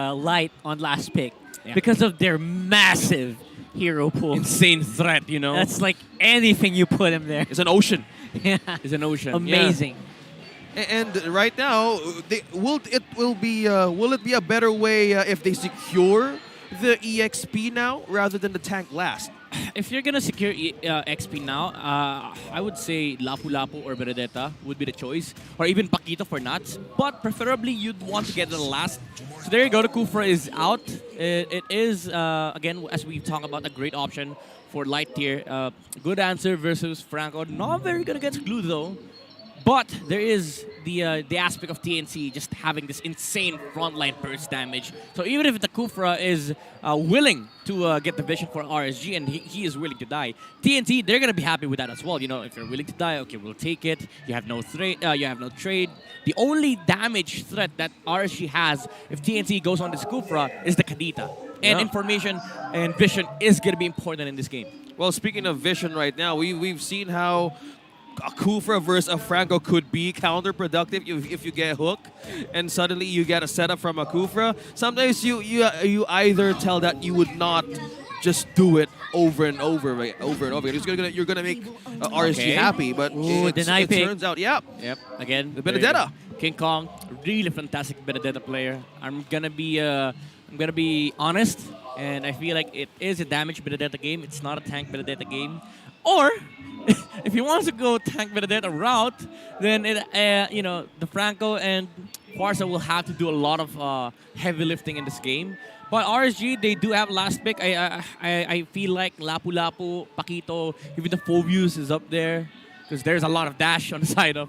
Light on last pick because of their massive hero pool. Insane threat, you know. That's like anything you put him there. It's an ocean. Yeah. It's an ocean. Amazing. And right now, will it be a better way if they secure the EXP now rather than the tank last? If you're gonna secure XP now, I would say Lapu Lapu or Benedetta would be the choice, or even Paquito for Nuts. But preferably, you'd want to get the last. So there you go. The Kufra is out. It is again, as we talk about, a great option for light tier. Good answer versus Franco. Not very good against Glue though. But there is the aspect of TNC just having this insane frontline burst damage. So even if the Kufra is willing to get the vision for RSG and he is willing to die, TNC, they're gonna be happy with that as well. You know, if you're willing to die, okay, we'll take it. You have no trade. The only damage threat that RSG has if TNC goes on this Kufra is the Kadita. And information and vision is gonna be important in this game. Well, speaking of vision right now, we've seen how a Kufra versus a Franco could be counterproductive if you get hooked and suddenly you get a setup from a Kufra. Sometimes you either tell that you would not just do it over and over. You're gonna make RSG happy, but it turns out, Yep. Again, the Benedetta. King Kong, really fantastic Benedetta player. I'm gonna be honest, and I feel like it is a damage Benedetta game. It's not a tank Benedetta game. Or if he wants to go tank Benedetta route, then the Franco and Farsa will have to do a lot of heavy lifting in this game. But RSG, they do have last pick. I feel like Lapu Lapu, Paquito, even the Phobius is up there because there's a lot of dash on the side of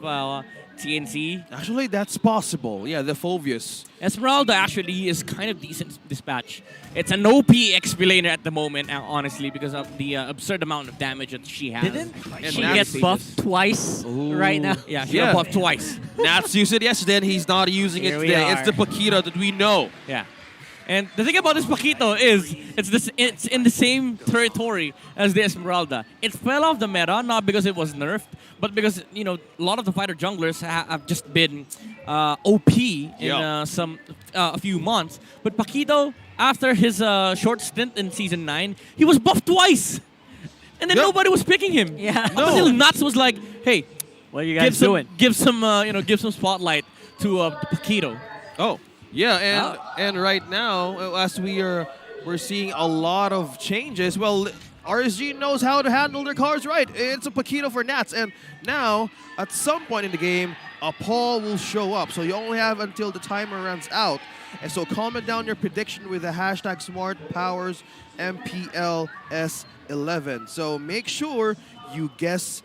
TNC. Actually, that's possible. Yeah, the Phobius. Esmeralda actually is kind of decent dispatch. It's an OP XP laner at the moment, honestly, because of the absurd amount of damage that she has. Didn't she get buffed twice right now? Yeah, she got buffed twice. Nats used it yesterday, and he's not using it today. It's the Paquito that we know. Yeah. And the thing about this Paquito is it's in the same territory as the Esmeralda. It fell off the meta, not because it was nerfed, but because a lot of the fighter junglers have just been OP in a few months. But Paquito, after his short stint in Season 9, he was buffed twice. And then nobody was picking him. Yeah. Up until Nuts was like, hey, what are you guys doing? Give some spotlight to Paquito. Oh. Yeah, and right now, as we're seeing a lot of changes. Well, RSG knows how to handle their cards right. It's a Paquito for Nats, and now at some point in the game, a Paul will show up. So you only have until the timer runs out. And so comment down your prediction with the hashtag SmartPowers MPL S11. So make sure you guess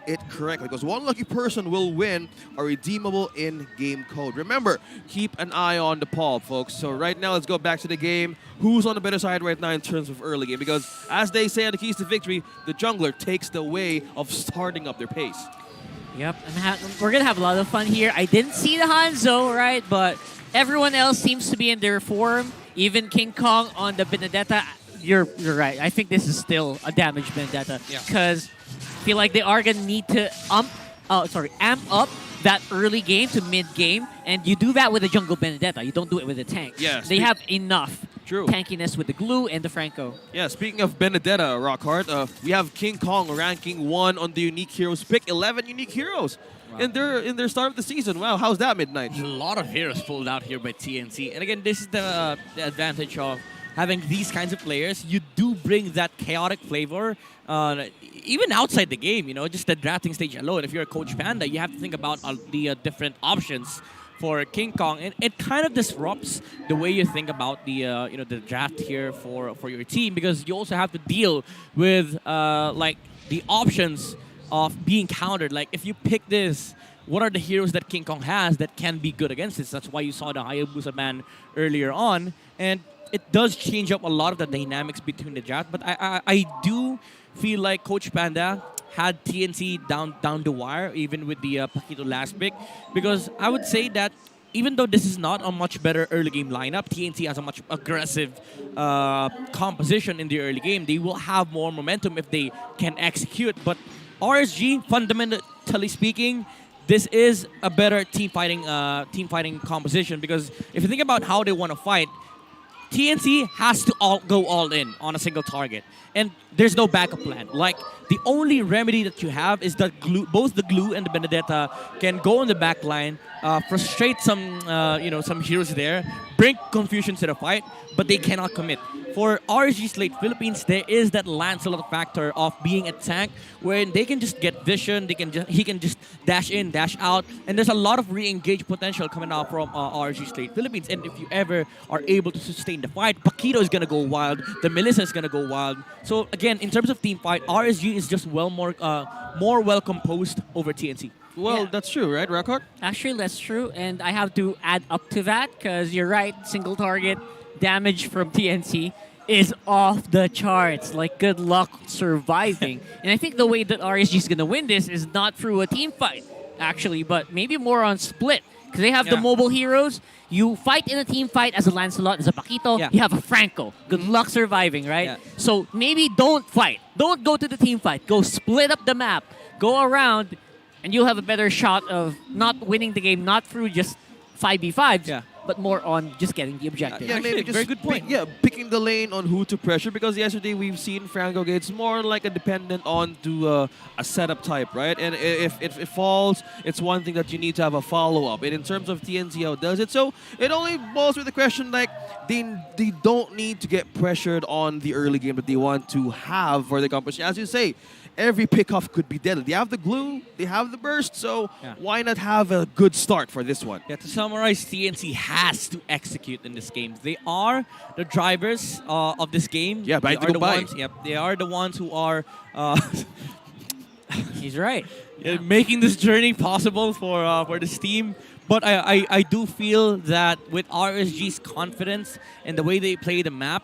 it correctly, because one lucky person will win a redeemable in-game code. Remember, keep an eye on the Paul, folks. So right now, let's go back to the game. Who's on the better side right now in terms of early game? Because as they say on the keys to victory, the jungler takes the way of starting up their pace. Yep, and we're gonna have a lot of fun here. I didn't see the Hanzo, right? But everyone else seems to be in their form. Even King Kong on the Benedetta. You're right. I think this is still a damaged Benedetta because I feel like they are gonna need to amp up that early game to mid game, and you do that with a jungle Benedetta. You don't do it with a tank. Yes, they have enough True. tankiness with the glue and the Franco. Yeah, speaking of Benedetta, Rockhard, we have King Kong ranking 1 on the unique heroes pick, 11 unique heroes. Wow. In their start of the season. Wow, how's that, Midnight? A lot of heroes pulled out here by TNC. And again, this is the advantage of having these kinds of players. You do bring that chaotic flavor, even outside the game, just the drafting stage alone. If you're a Coach Panda, you have to think about the different options for King Kong, and it kind of disrupts the way you think about the draft here for your team, because you also have to deal with like the options of being countered. Like if you pick this, what are the heroes that King Kong has that can be good against this? That's why you saw the Hayabusa ban earlier on, and it does change up a lot of the dynamics between the draft. But I do feel like Coach Panda had TNC down the wire, even with the Paquito last pick, because I would say that even though this is not a much better early game lineup, TNC has a much aggressive composition in the early game. They will have more momentum if they can execute. But RSG, fundamentally speaking, this is a better team fighting composition, because if you think about how they want to fight, TNC has to go all in on a single target, and there's no backup plan. Like, the only remedy that you have is that both the Glue and the Benedetta can go on the back line, frustrate some heroes there, bring confusion to the fight, but they cannot commit. For RSG Slate Philippines, there is that Lancelot factor of being a tank, where they can just get vision, he can just dash in, dash out, and there's a lot of re-engage potential coming out from RSG Slate Philippines. And if you ever are able to sustain the fight, Paquito is gonna go wild, the Melissa is gonna go wild. So again, in terms of team fight, RSG is just more well composed over TNC. Well, Yeah. that's true, right, Record? Actually, that's true, and I have to add up to that because you're right. Single target damage from TNC is off the charts. Like, good luck surviving. And I think the way that RSG is gonna win this is not through a team fight, actually, but maybe more on split. Because they have the Yeah. mobile heroes. You fight in a team fight as a Lancelot, as a Paquito. Yeah. You have a Franco. Good luck surviving, right? Yeah. So maybe don't fight. Don't go to the team fight. Go split up the map. Go around, and you'll have a better shot of not winning the game, not through just 5v5s, Yeah. but more on just getting the objective. Yeah, Actually, maybe just very good point. picking the lane on who to pressure, because yesterday we've seen Franco Gates more like a dependent on to a setup type, right? And if it falls, it's one thing that you need to have a follow-up. And in terms of TNC, how it does it? So it only boils with the question, like, they don't need to get pressured on the early game that they want to have for the competition. As you say, every pickoff could be deadly. They have the glue, they have the burst, so Yeah. why not have a good start for this one? Yeah, to summarize, TNC has to execute in this game. They are the drivers of this game. Yeah, they but I are do the buy. ones. Yep, they are the ones who are He's right. making this journey possible for this team. But I do feel that with RSG's confidence and the way they play the map,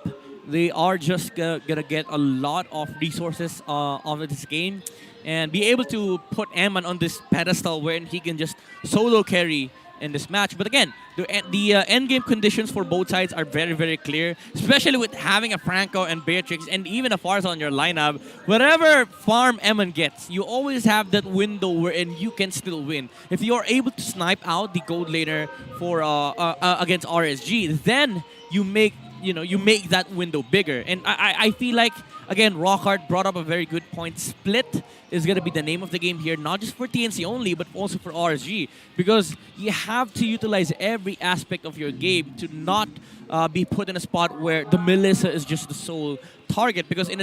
they are just gonna get a lot of resources of this game and be able to put Eman on this pedestal where he can just solo carry in this match. But again, the end game conditions for both sides are very, very clear, especially with having a Franco and Beatrix and even a Farza on your lineup. Whatever farm Eman gets, you always have that window wherein you can still win. If you are able to snipe out the gold laner for against RSG, then you make that window bigger. And I feel like, again, Rockhart brought up a very good point. Split is going to be the name of the game here, not just for TNC only, but also for RSG, because you have to utilize every aspect of your game to not be put in a spot where the Melissa is just the sole target. Because in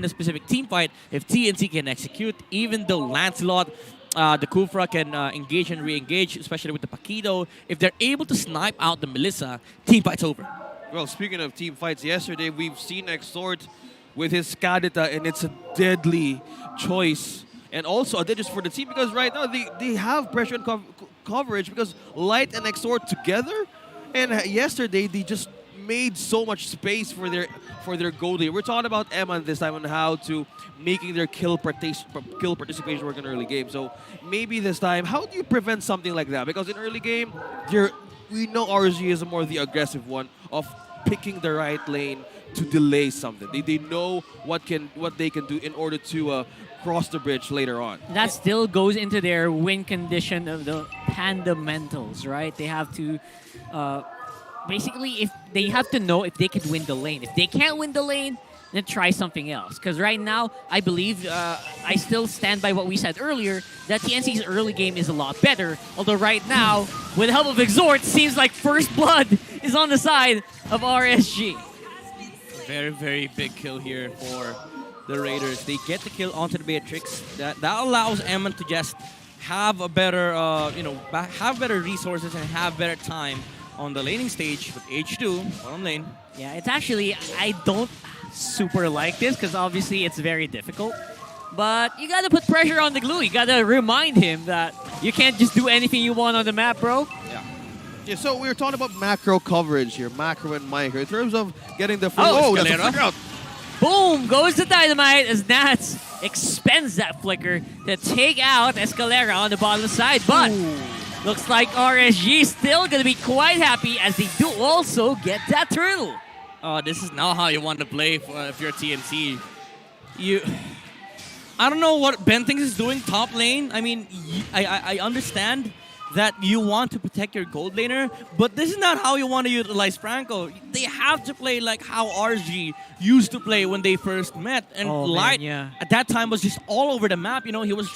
a specific team fight, if TNC can execute, even though Lancelot, the Kufra can engage and re-engage, especially with the Paquito, if they're able to snipe out the Melissa, team fight's over. Well, speaking of team fights, yesterday we've seen Exort with his Skadita, and it's a deadly choice. And also a digits for the team, because right now they have pressure and coverage, because Light and Exort together. And yesterday they just made so much space for their goalie. We're talking about Eman this time on how to making their kill participation work in early game. So maybe this time, how do you prevent something like that? Because in early game, we know RSG is more the aggressive one of picking the right lane to delay something. They know what they can do in order to cross the bridge later on. That still goes into their win condition of the fundamentals, right? They have to basically, if they have to know if they can win the lane. If they can't win the lane, then try something else. Because right now, I believe, I still stand by what we said earlier, that TNC's early game is a lot better. Although right now, with the help of Exort, seems like First Blood is on the side of RSG. Very, very big kill here for the Raiders. They get the kill onto the Beatrix. That allows Eman to just have a better, have better resources and have better time on the laning stage with H2 bottom lane. Yeah, it's actually, I don't super like this because obviously it's very difficult. But you gotta put pressure on the Glue. You gotta remind him that you can't just do anything you want on the map, bro. Yeah, so we were talking about macro coverage here, macro and micro, in terms of getting the Escalera. that's a flicker out. Boom! Goes the Dynamite as Nats expends that flicker to take out Escalera on the bottom side. But looks like RSG still gonna be quite happy as they do also get that turtle. This is not how you want to play if you're TNC. I don't know what Bentings is doing top lane. I mean, I understand that you want to protect your gold laner, but this is not how you want to utilize Franco. They have to play like how RSG used to play when they first met. And Light at that time was just all over the map. You know, he was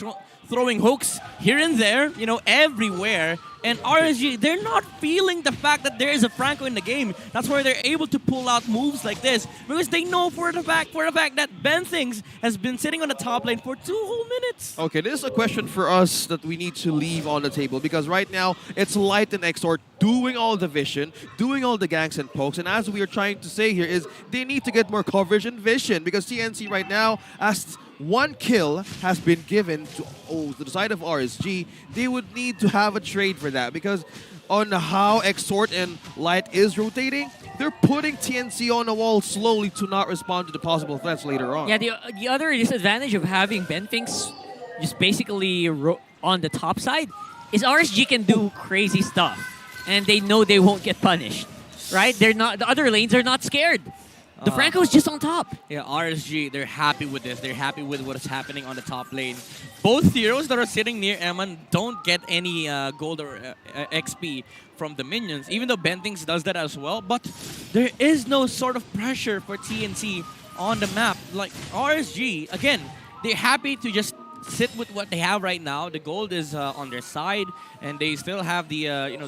throwing hooks here and there, you know, everywhere. And RSG, they're not feeling the fact that there is a Franco in the game. That's why they're able to pull out moves like this, because they know for the fact that Bentings has been sitting on the top lane for 2 whole minutes. Okay, this is a question for us that we need to leave on the table, because right now it's Light and Exort doing all the vision, doing all the ganks and pokes, and as we are trying to say here is they need to get more coverage and vision, because TNC right now, as 1 kill has been given to the side of RSG, they would need to have a trade for that, because on how Exort and Light is rotating, they're putting TNC on the wall slowly to not respond to the possible threats later on. Yeah, the other disadvantage of having Bentings just basically on the top side is RSG can do crazy stuff, and they know they won't get punished, right? They're not. The other lanes are not scared. The Franco is just on top. Yeah, RSG, they're happy with this. They're happy with what is happening on the top lane. Both heroes that are sitting near Eman don't get any gold or XP from the minions, even though Bentings does that as well. But there is no sort of pressure for TNC on the map. Like RSG, again, they're happy to just sit with what they have right now. The gold is on their side, and they still have the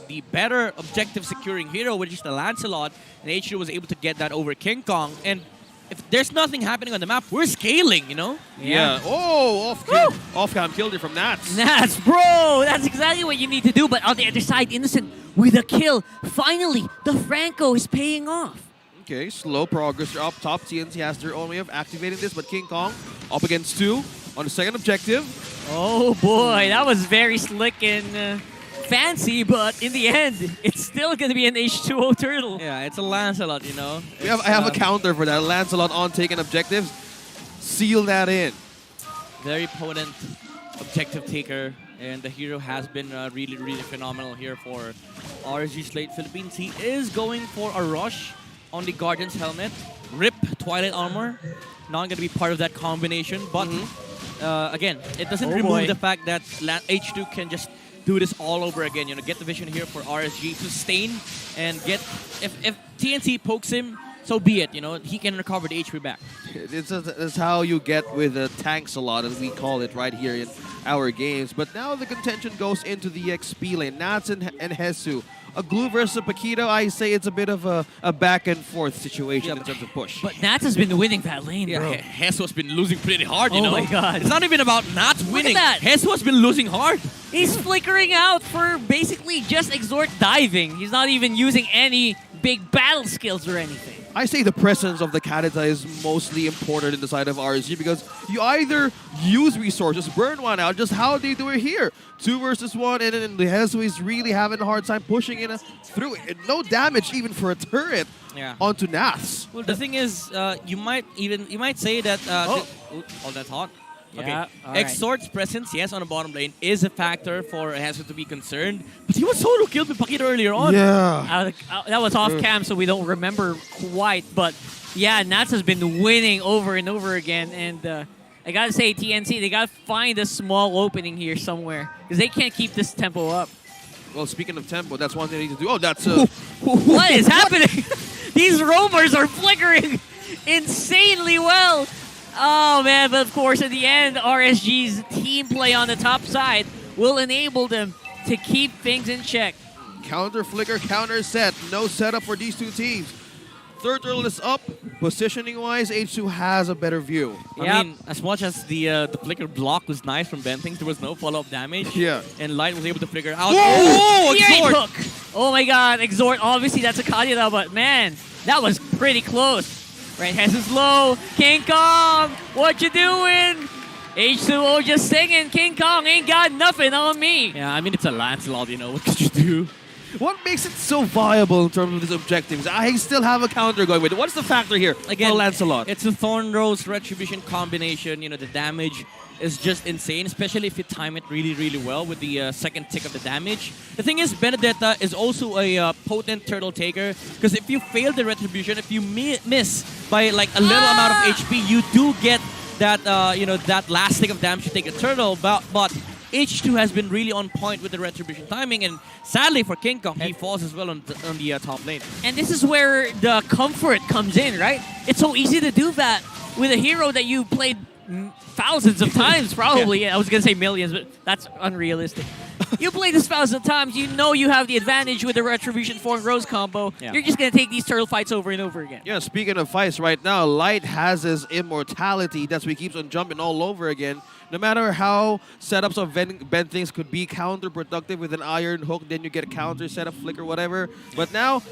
the better objective securing hero, which is the Lancelot. And H2 was able to get that over King Kong. And if there's nothing happening on the map, we're scaling, you know? Yeah. Oh, off-cam killed it from Nats. Nats, bro, that's exactly what you need to do. But on the other side, Innocent with a kill. Finally, the Franco is paying off. Okay, slow progress up top. TNC has their own way of activating this, but King Kong up against 2 on the second objective. Oh boy, that was very slick and fancy, but in the end, it's still going to be an H2O turtle. Yeah, it's a Lancelot, you know? I have a counter for that. Lancelot on taking objectives. Seal that in. Very potent objective taker, and the hero has been really, really phenomenal here for RSG Slate Philippines. He is going for a rush on the Guardian's helmet. Rip Twilight Armor. Not going to be part of that combination, but again, it doesn't remove the fact that H2 can just do this all over again. You know, get the vision here for RSG, sustain, and get if TNC pokes him, so be it. You know, he can recover the HP back. This is how you get with tanks a lot, as we call it right here in our games. But now the contention goes into the XP lane. Nats and Hesu. A glue versus a Paquito, I say it's a bit of a back and forth situation in terms of push. But Nats has been winning that lane, bro. Yeah, Hesu has been losing pretty hard, you know? Oh my god. It's not even about Nats winning. Look at that. Hesu has been losing hard. He's flickering out for basically just Exort diving. He's not even using any big battle skills or anything. I say the presence of the Kadita is mostly important in the side of RSG, because you either use resources, burn one out, just how they do it here. 2 versus 1, and then the Hesu is really having a hard time pushing in through it. No damage even for a turret onto Nats. Well, the thing is, you might say that... oh, that's hot. Yeah, okay. Exort's presence, yes, on the bottom lane is a factor for Hesu to be concerned. But he was solo killed with Paquito earlier on. Yeah. That was off cam, so we don't remember quite. But yeah, Nats has been winning over and over again. And I gotta say, TNC, they gotta find a small opening here somewhere, because they can't keep this tempo up. Well, speaking of tempo, that's one thing they need to do. Oh, that's... What is happening? These roamers are flickering insanely well. Oh man, but of course at the end, RSG's team play on the top side will enable them to keep things in check. Counter flicker, counter set. No setup for these 2 teams. Third turtle is up. Positioning-wise, H2 has a better view. I mean, as much as the flicker block was nice from Bentings, there was no follow-up damage. Yeah. And Light was able to figure out... Oh, Exort! Oh my god, Exort, obviously that's a Kadita, but man, that was pretty close. Right, Hesu's low. King Kong, what you doing? H2O just singing. King Kong ain't got nothing on me. Yeah, I mean, it's a Lancelot, you know. What could you do? What makes it so viable in terms of his objectives? I still have a counter going with it. What's the factor here for Lancelot? It's a Thorn Rose Retribution combination. You know, the damage is just insane, especially if you time it really, really well with the second tick of the damage. The thing is, Benedetta is also a potent turtle taker, because if you fail the Retribution, if you miss by like a little amount of HP, you do get that that last stick of damage to take a turtle, but H2 has been really on point with the retribution timing, and sadly for King Kong, he falls as well on the top lane. And this is where the comfort comes in, right? It's so easy to do that with a hero that you played thousands of times, probably. I was going to say millions, but that's unrealistic. You play this thousands of times, you know you have the advantage with the Retribution Form Rose combo. Yeah. You're just going to take these turtle fights over and over again. Yeah, speaking of fights right now, Light has his immortality. That's why he keeps on jumping all over again. No matter how setups of bend things could be counterproductive with an iron hook, then you get a counter setup, flicker, whatever. But now,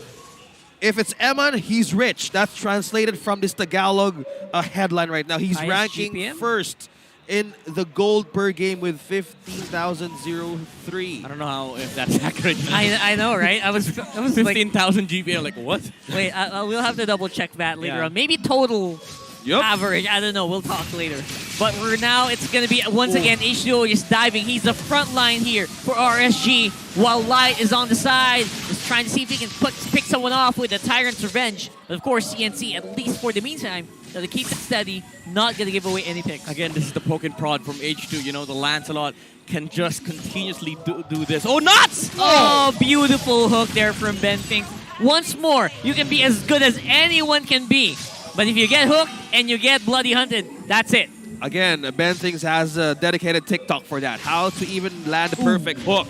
if it's Eman, he's rich. That's translated from this Tagalog headline right now. He's Highest ranking GPM? first in the gold per game with 15,003. I don't know how if that's accurate. I know, right? I was like, 15,000 GPM, like what? wait, we'll have to double check that later Yeah. on. Maybe total average. I don't know. We'll talk later. But it's going to be, once again, H2O is diving. He's the front line here for RSG, while Light is on the side, is trying to see if he can pick someone off with the Tyrant's Revenge. But of course, TNC, at least for the meantime, to keep it steady, not going to give away any picks. Again, this is the poke and prod from H2. You know, the Lancelot can just continuously do this. Oh, nuts! Oh, beautiful hook there from Ben Fink. Once more, you can be as good as anyone can be. But if you get hooked and you get bloody hunted, that's it. Again, Ben Things has a dedicated TikTok for that. How to even land the perfect hook.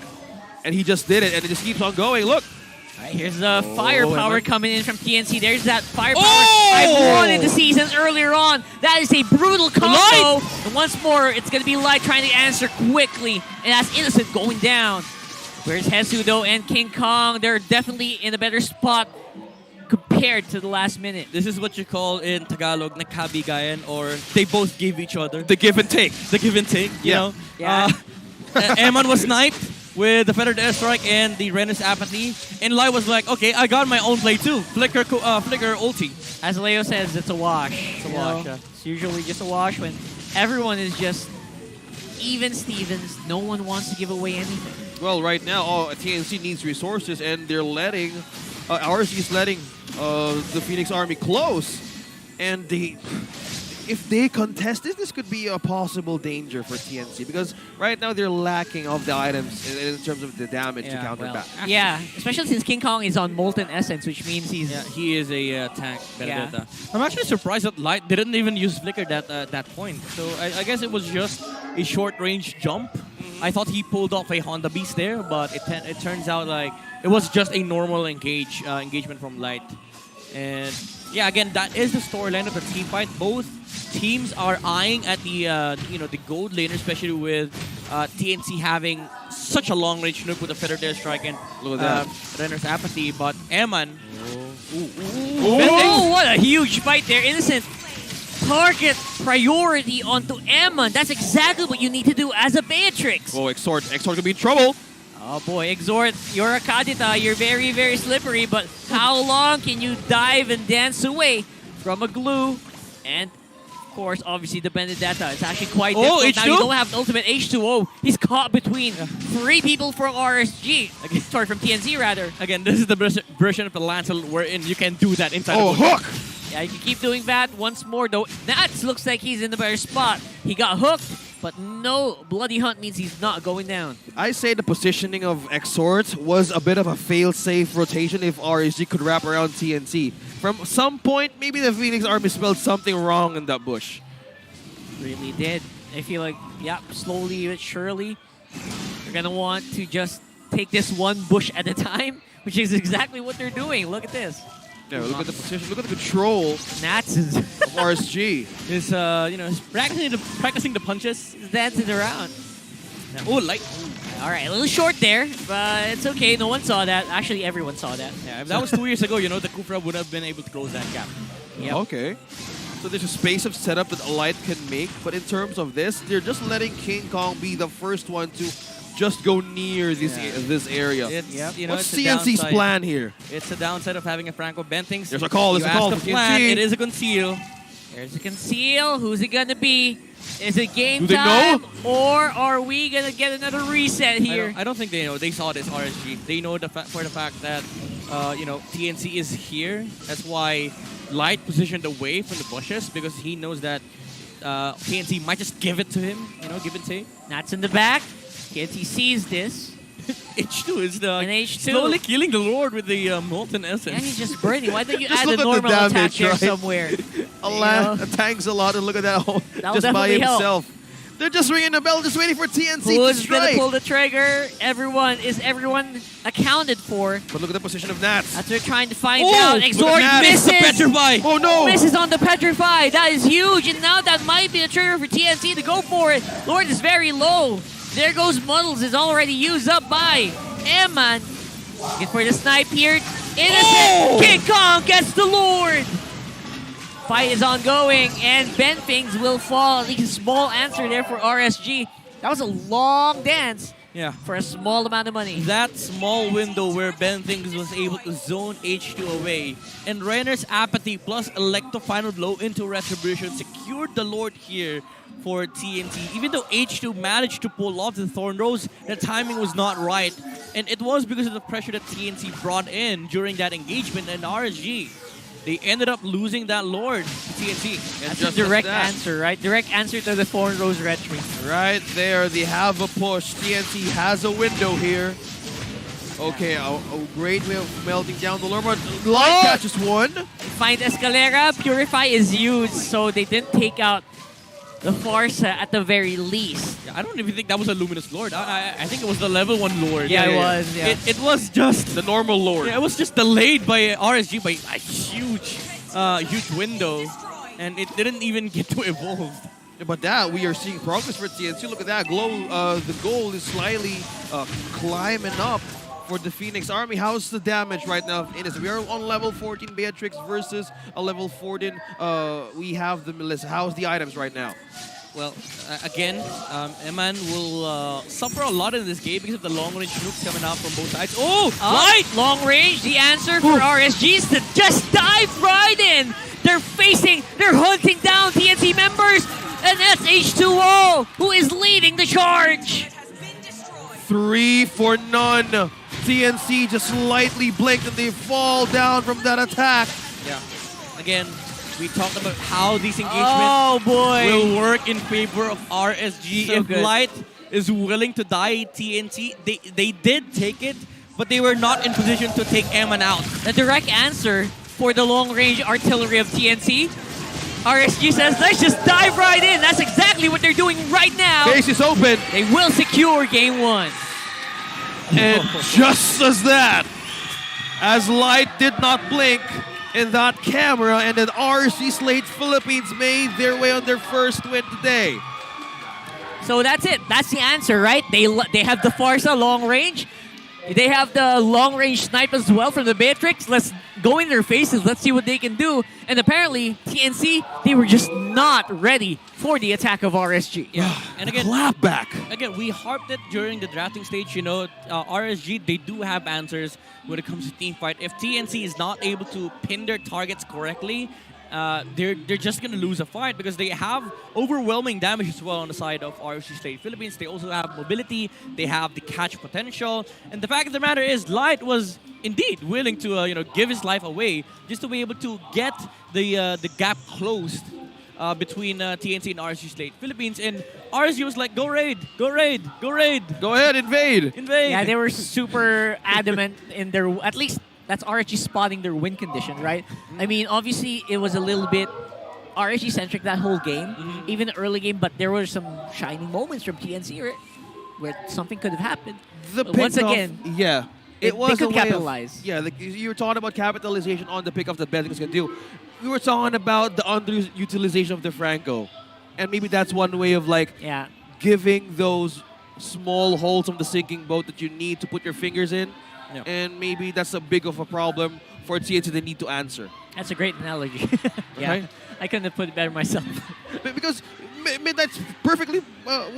And he just did it, and it just keeps on going. Look. All right, here's the firepower coming in from TNC. There's that firepower Oh! I wanted to see since earlier on. That is a brutal combo. And once more, it's going to be Light trying to answer quickly. And that's Innocent going down. Where's Hesu, though, and King Kong? They're definitely in a better spot compared to the last minute. This is what you call in Tagalog, nagkabigayan, or they both give each other. The give and take. The give and take, you know. Yeah. Eman was sniped with the Feathered Airstrike and the Renus Apathy. And Lai was like, okay, I got my own play too. Flicker ulti. As Leo says, it's a wash. It's a wash, yeah. It's usually just a wash when everyone is just even Stevens. No one wants to give away anything. Well, right now, TNC needs resources, and they're letting... RSG is letting the Phoenix Army close. And if they contest this could be a possible danger for TNC. Because right now, they're lacking of the items in terms of the damage to counter back. Yeah, especially since King Kong is on Molten Essence, which means he's... Yeah, he is a tank. Yeah. I'm actually surprised that Light didn't even use Flicker that point. So I guess it was just a short-range jump. I thought he pulled off a Honda Beast there, but it turns out like it was just a normal engagement from Light. And yeah, again, that is the storyline of the team fight. Both teams are eyeing at the the gold lane, especially with TNC having such a long range nuke with the Feathered Airstrike and Renner's Apathy. But Eman, Oh, what a huge fight there. Innocent target priority onto Eman. That's exactly what you need to do as a Beatrix. Oh, Exort could be in trouble. Oh boy, Exort, you're a Kadita. You're very, very slippery, but how long can you dive and dance away from a glue? And of course, obviously the Benedetta. It's actually quite difficult. Now you don't have the ultimate H2O. He's caught between three people from RSG. Sorry, from TNC rather. again, this is the version of the Lancelot wherein you can do that inside. Oh, the hook! Yeah, you can keep doing that once more, though. Nats looks like he's in the better spot. He got hooked, but no bloody hunt means he's not going down. I say the positioning of Exort was a bit of a fail-safe rotation if RSG could wrap around TNC. From some point, maybe the Phoenix Army smelled something wrong in that bush. Really did. I feel like, yeah, slowly but surely, they're going to want to just take this one bush at a time, which is exactly what they're doing. Look at this. Yeah, look at the position, look at the control Nats is of RSG. Is is practicing the punches. he's dancing around. Oh, Light. All right, a little short there, but it's okay. No one saw that. Actually, everyone saw that. Yeah, if that was 2 years ago, the Kufra would have been able to close that gap. Yep. Okay. So there's a space of setup that Light can make, but in terms of this, they're just letting King Kong be the first one to just go near this area. What's CNC's plan here? It's the downside of having a Franco Bentings. There's a call. There's a call for plan. TNC. It is a conceal. There's a conceal. Who's it gonna be? Is it game Do they time, know? or are we gonna get another reset here? I don't think they know. They saw this RSG. They know for the fact that TNC is here. That's why Light positioned away from the bushes because he knows that TNC might just give it to him, give and take. Nats in the back. TNC sees this. H2 is And H2. slowly killing the Lord with the Molten Essence. And he's just burning. Why don't you Just add look a at the normal attack damage, there right? somewhere? Tanks a lot, and look at that That'll just by definitely help. himself. They're just ringing the bell, just waiting for TNC to Who's gonna strike. pull the trigger? Everyone accounted for? But look at the position of Nats. That's what we're trying to find Oh, out. look at Exort that. It's the misses. Petrify. Oh no! Misses on the Petrify. That is huge. And now that might be a trigger for TNC to go for it. Lord is very low. There goes Muddles. Is already used up by Eman. Looking for the snipe here. Innocent. King Kong gets the Lord. Fight is ongoing, and Benfings will fall. At least a small answer there for RSG. That was a long dance Yeah. for a small amount of money. That small window where Ben Things was able to zone H2 away, and Reiner's apathy plus Electo final blow into Retribution secured the Lord here for TNT. Even though H2 managed to pull off the Thorn Rose, the timing was not right. And it was because of the pressure that TNC brought in during that engagement, and RSG, they ended up losing that Lord to TNT. And That's a just direct like that, answer, right? Direct answer to the Thorn Rose Retry. right there, they have a push. TNC has a window here. Okay, a great way of melting down the Lord, but Light catches one. Find Escalera. Purify is used, so they didn't take out the Farsa at the very least. Yeah, I don't even think that was a Luminous Lord. I think it was the level 1 Lord. Yeah, it was. Yeah. It was just The normal Lord. Yeah, it was just delayed by RSG by a huge window, and it didn't even get to evolve. But that, we are seeing progress for TNC. Look at that. The goal is slightly climbing up for the Phoenix Army. How's the damage right now of Innocent? We are on level 14 Beatrix versus a level 14. We have the Melissa. How's the items right now? Well, again, Eman will suffer a lot in this game because of the long-range nukes coming out from both sides. Oh, Light! Long range. The answer for RSG is to just dive right in. They're hunting down TNC members, and that's H2O who is leading the charge. 3 for none. TNC just slightly blinked and they fall down from that attack. Yeah. Again, we talked about how these engagements will work in favor of RSG. So if good. Light is willing to die TNC, they did take it, but they were not in position to take Eman out. The direct answer for the long-range artillery of TNC. RSG says, let's just dive right in. That's exactly what they're doing right now. Base is open. They will secure game 1. And just as that, as Light did not blink in that camera, and then RSG Slate Philippines made their way on their first win today. So that's it. That's the answer, right? They have the Farsa long range. They have the long range snipe as well from the Beatrix. Let's go in their faces. Let's see what they can do. And apparently, TNC, they were just not ready for the attack of RSG. Yeah, and again, Clap back. Again, we harped it during the drafting stage. RSG, they do have answers when it comes to team fight. If TNC is not able to pin their targets correctly, they're just going to lose a fight because they have overwhelming damage as well on the side of RSG State Philippines. They also have mobility. They have the catch potential. And the fact of the matter is, Light was indeed willing to give his life away just to be able to get the gap closed between TNC and RSG State Philippines. And RSG was like, go raid, go raid, go raid. Go ahead, invade. Invade. Yeah, they were super adamant in their, at least that's RSG spotting their win condition, right? I mean, obviously, it was a little bit RSG-centric that whole game, even the early game, but there were some shining moments from TNC where something could have happened. But once again, yeah. they was could a way of- capitalize. Yeah, like you were talking about capitalization on the pickup that Benfings can do. We were talking about the underutilization of the Franco. And maybe that's one way of Yeah. giving those small holes on the sinking boat that you need to put your fingers in. Yeah. And maybe that's a big of a problem for TNC they need to answer. That's a great analogy. Yeah, Right? I couldn't have put it better myself. Because that's perfectly, well,